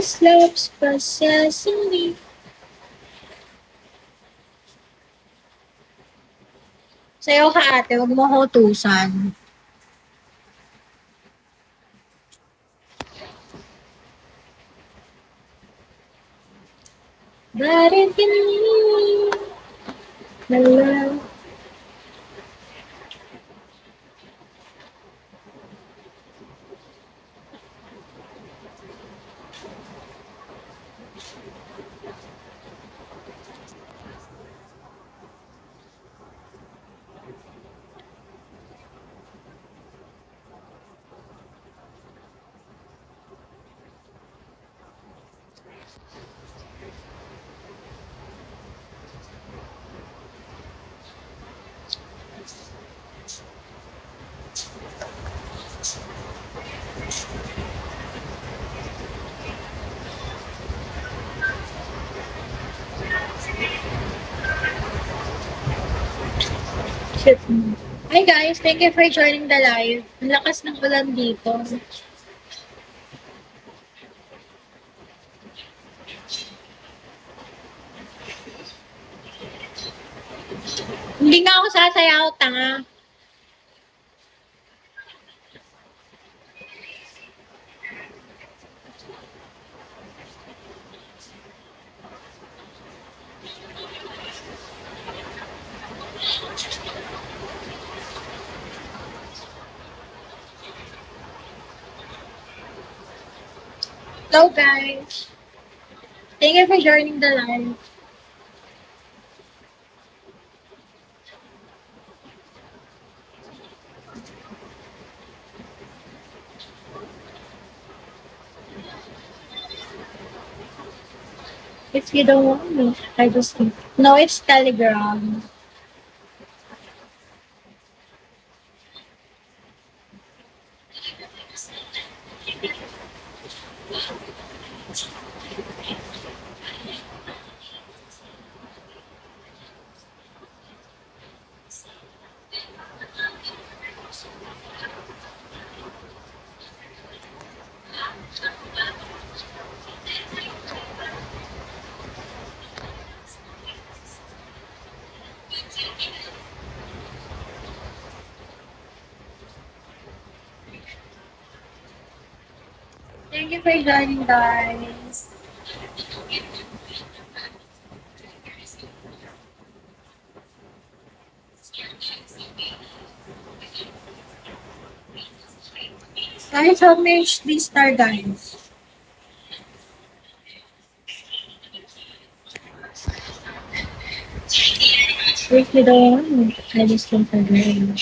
This love's possessing me. Sa'yo ka ate, huwag mo ko utusan. But if you need my love. Shit. Hi guys, thank you for joining the live. Ang lakas ng ulan dito. Hindi nga ako sasayaw, tanga. Hello guys. Thank you for joining the live. If you don't want me, I just think. No, it's Telegram. Thank you for joining, guys. Guys, how much this star, guys? If you don't want me, I just don't agree.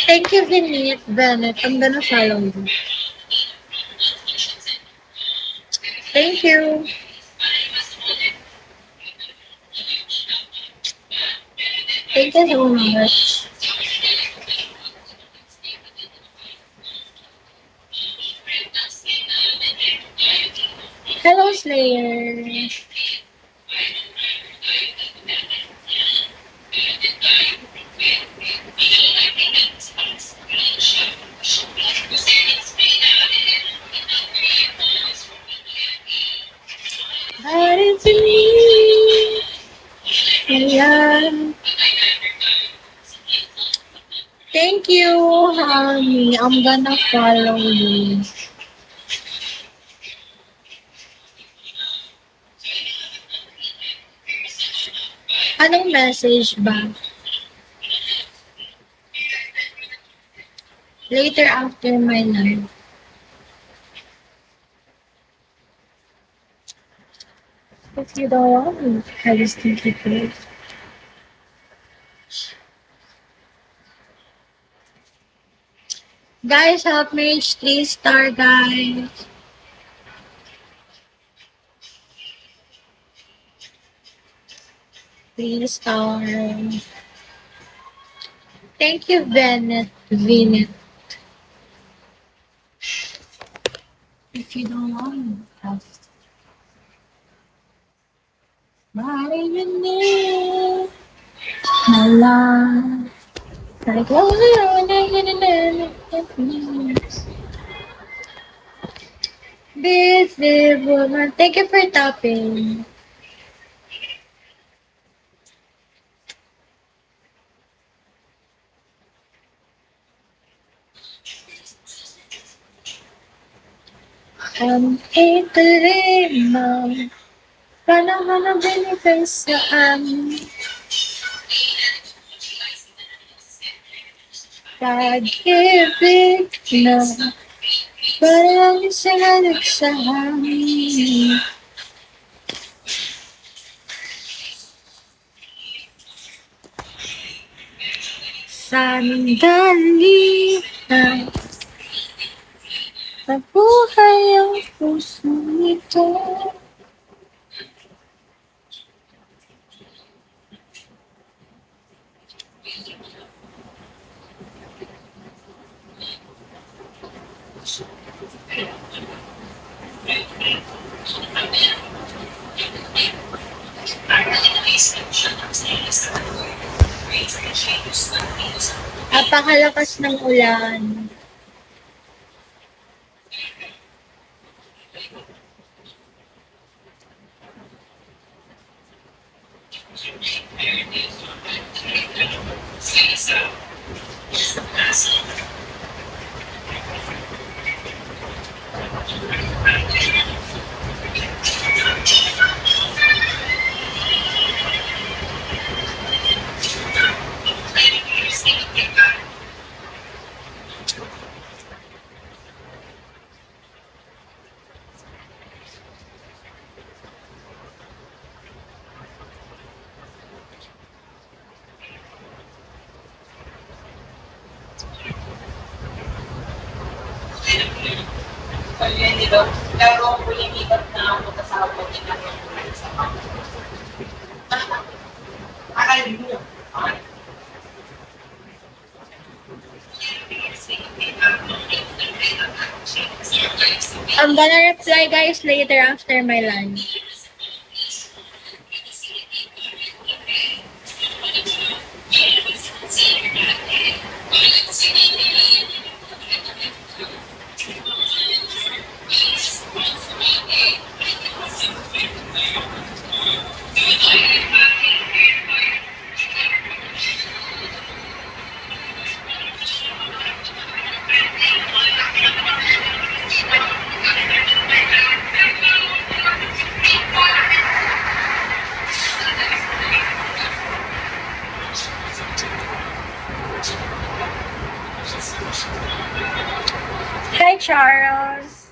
Thank you, Vinit Bennett. I'm gonna follow you. Thank you. Thank you so much. Hello, Slayer. But it's me. Ayan. Thank you, honey. I'm gonna follow you. Anong message ba? Later after my life. If you don't want me, I just think you could. Guys, help me reach 3 star, guys. Please, thank you, Venet. If you don't want us, marinig na lang. Like, busy woman. Thank you for tapping. Ituloy mo. Panahon na binigay sa amin. Pag-ibig na parang sinalik sa hangin. Sandali na nabuhay ang puso nito. Napakalakas ng ulan. Pero limited na ako sa abot ng akal mo. I'm gonna reply guys later after my lunch. Hi, Charles.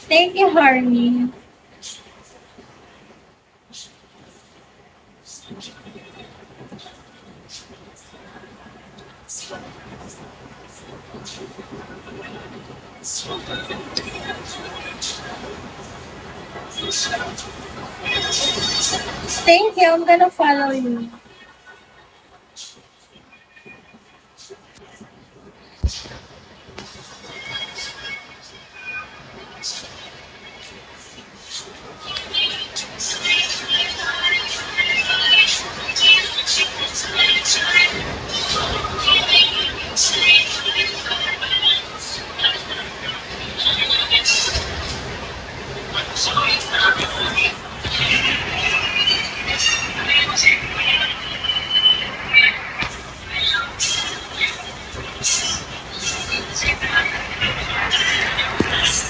Thank you, Harmony. Thank you. I'm gonna follow you.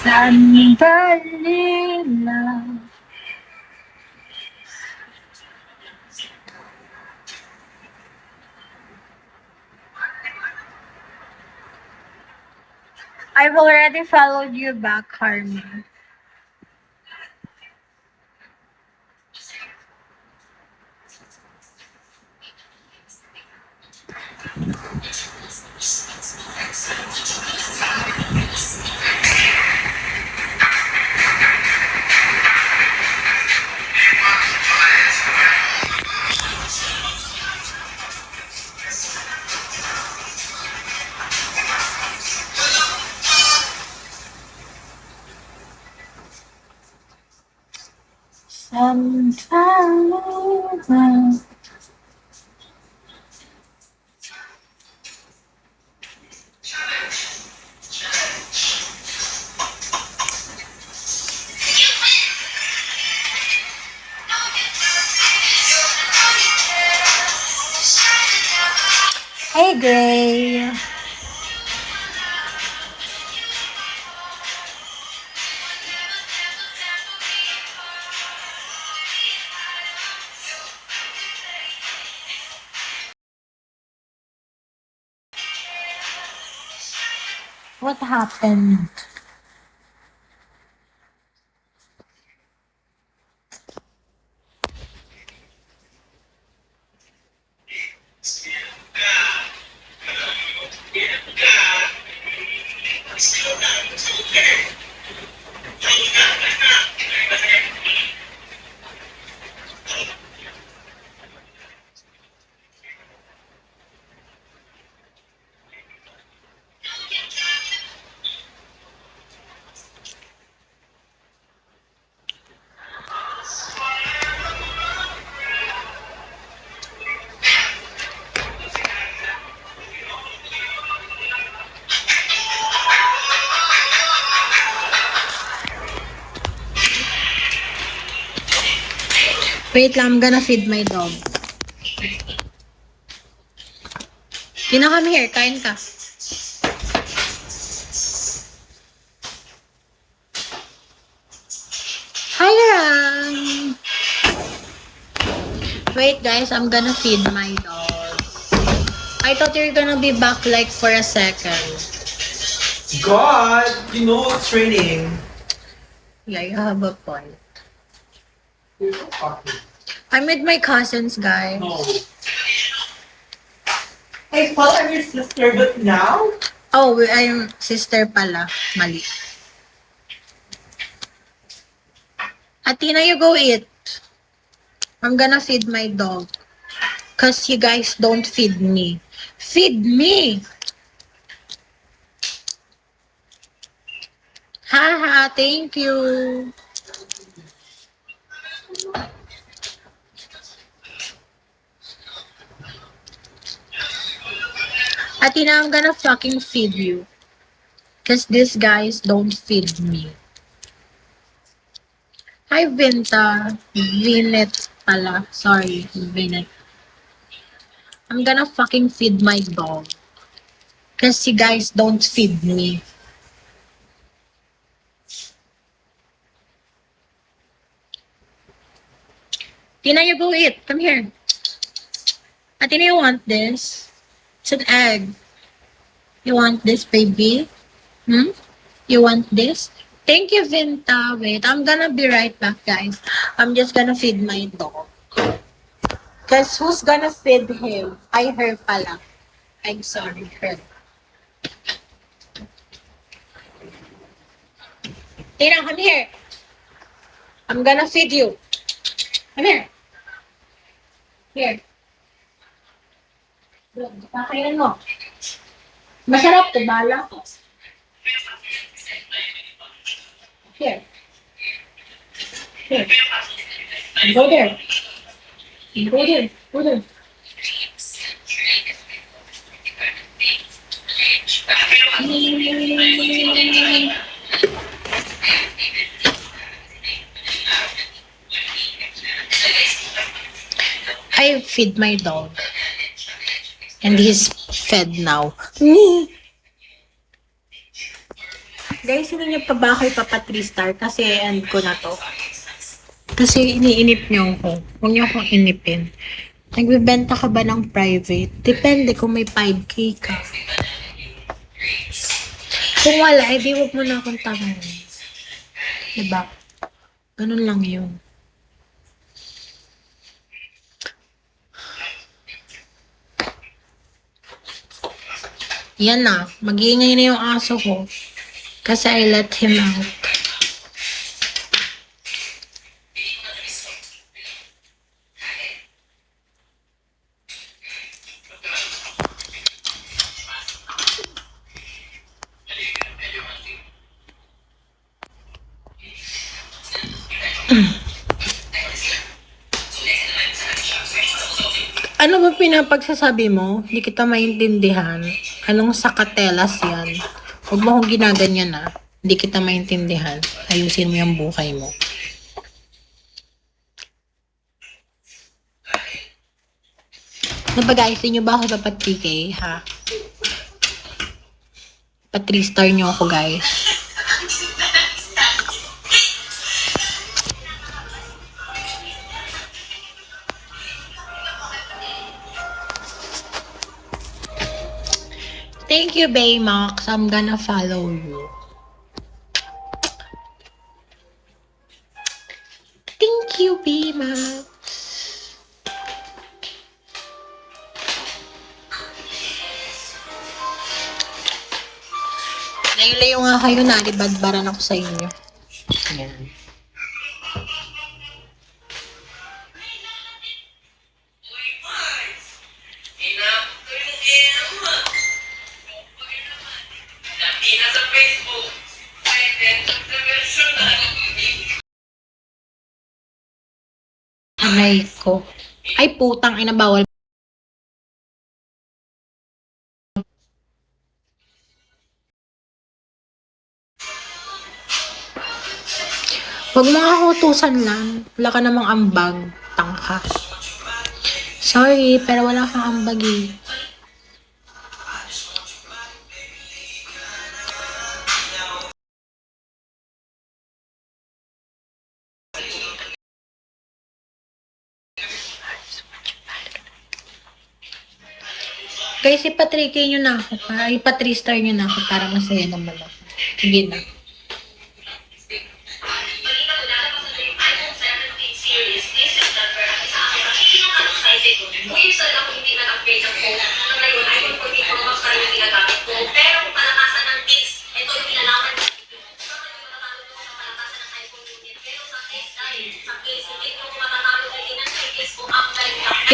Sandali lang. I've already followed you back, Harmony. Sometimes. Hey, Gray. What happened? Wait lang, I'm gonna feed my dog. Tina, come here. Kain ka. Hi, Ram. Wait, guys. I'm gonna feed my dog. I thought you were gonna be back like for a second. God, you know it's raining. Yeah, you have a point. You're so fucking. I'm with my cousins, guys. No. I thought I'm your sister, but now? Oh, I'm sister pala. Mali. Atina, you go eat. I'm gonna feed my dog. Cause you guys don't feed me. Feed me! Haha, thank you. Atina, I'm gonna fucking feed you. Cause these guys don't feed me. Hi, Vinta. Vinet pala. Sorry, Vinet. I'm gonna fucking feed my dog. Cause you guys don't feed me. Tina, you go eat. Come here. Atina, you want this? It's an egg. You want this, baby? Hmm? You want this? Thank you, Vinta. Wait, I'm gonna be right back, guys. I'm just gonna feed my dog. Cause who's gonna feed him? I her pala. I'm sorry, her. Tina, come here. I'm gonna feed you. Come here. Here. Kakainin mo. Masarap to, bala ko. Here. Here. Go there. Go there. Go there. I feed my dog. And he's fed now. Guys, hindi niyo pa ba ako ipapa 3-star? Kasi end ko na to. Kasi iniinip niyo ako. Huwag niyo akong inipin. Nagbibenta ka ba ng private? Depende kung may 5K ka. Kung wala, edi huwag mo na akong tanongin. Diba? Ganun lang yun. Yan na. Mag-iingay na yung aso ko. Kasi I let him out. Ano ba pinapagsasabi mo? Hindi kita maintindihan. Anong sakatelas yan? Huwag mo akong ginaganyan na. Hindi kita maintindihan. Ayusin mo yung buhay mo. Ano ba guys? Hindi nyo ba ako dapat PK, ha? Pa 3 star nyo ako guys. Thank you, Baymax. I'm gonna follow you. Thank you, Baymax. Layo-layo nga kayo, nalibadbaran ako sa inyo. Ayan. Aray ko. Ay, putang ina, bawal. Huwag mga utusan lang. Wala ka namang ambag. Tangka. Sorry, pero wala kang ambag eh. Guys, ipatriki nyo na ako. Ipa-3 star nyo na ako para masaya naman ako. Sige na.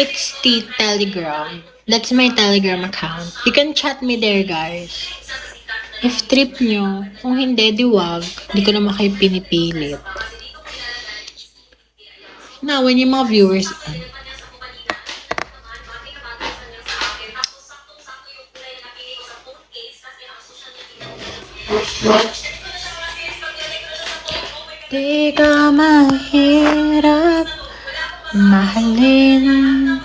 It's the Telegram. That's my Telegram account. You can chat me there, guys. If trip nyo, kung hindi, diwag. Hindi ko naman kayo pinipilit. Nawan yung mga viewers. Di ka mahirap mahalin.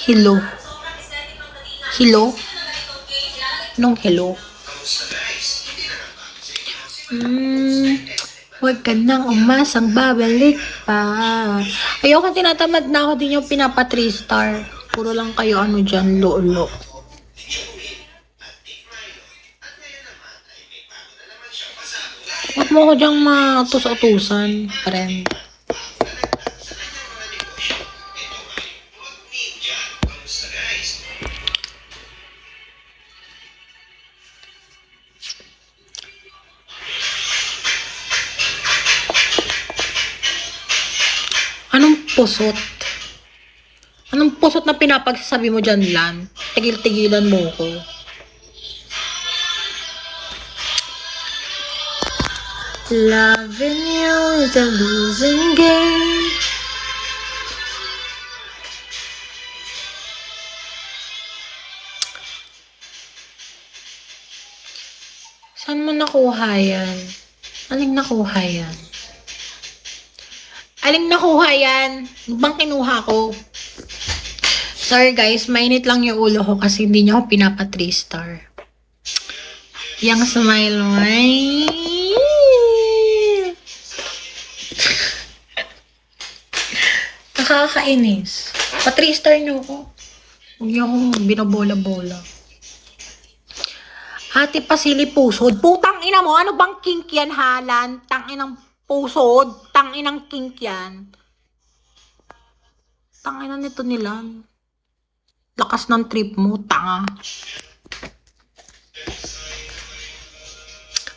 Hello. Hello? Nung hello? Huwag ka nang umasang babalik pa. Ayoko, tinatamad na ako din yung pinapa 3 star. Puro lang kayo ano dyan, lolo. Huwag mo ko dyang matus-utusan, friend. Anong pusot? Anong pusot na pinapagsasabi mo dyan, Lan? Tigil-tigilan mo ko. Loving you is a losing game. Saan mo nakuha yan? Aling nakuha yan? Aling nakuha yan? Bang kinuha ko? Sorry guys, mainit lang yung ulo ko kasi hindi niya ako pinapa 3 star. Yang smile mo ay... Nakakainis. Pa 3 star niyo ko. Huwag niyo akong binabola-bola. Ate Pasili Pusod. Putang ina mo, ano bang kink yan, Halan? Tanginang pusod. Tanginang kink yan. Tangina nito nila. Lakas ng trip mo, tanga.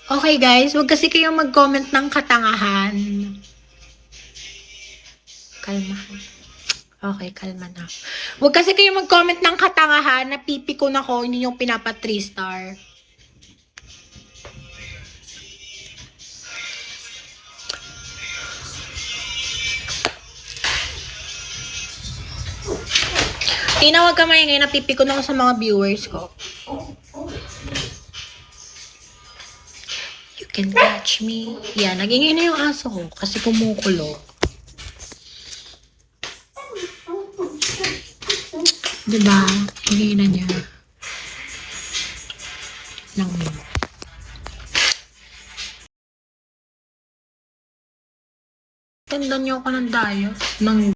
Okay guys, wag kasi kayong mag-comment ng katangahan. Kalmahan. Okay, kalma na. Wag kasi kayong mag-comment ng katangahan na pipi ko na ko, hindi yung pinapa 3 star. Tina, wag ka maingay. Napipikon ako sa mga viewers ko. You can catch me. Yan, nagingay na yung aso ko kasi kumukulo. Diba? Ingay na niya. Lang yun. Ganda niyo ako ng diet. Ng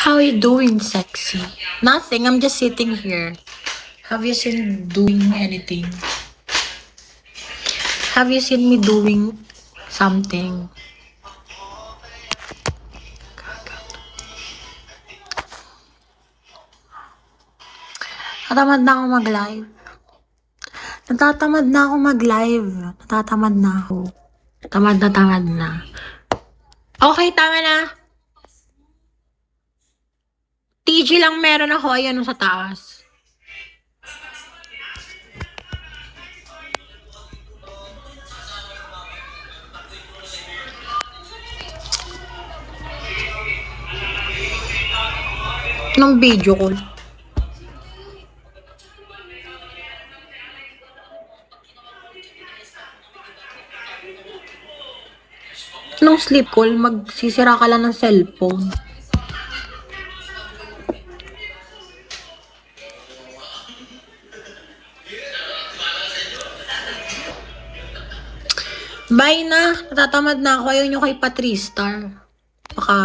How are you doing, sexy? Nothing. I'm just sitting here. Have you seen doing anything? Have you seen me doing something? Natatamad na ako mag-live. Natatamad na ako mag-live. Natatamad na ako. Tamad na. Okay, tama na. TG lang meron ako. Ayan sa taas. Nung video call. Nung sleep call, magsisira ka lang ng cellphone. Bye na. Natatamad na ako. Ayaw nyo kay Patristar. Baka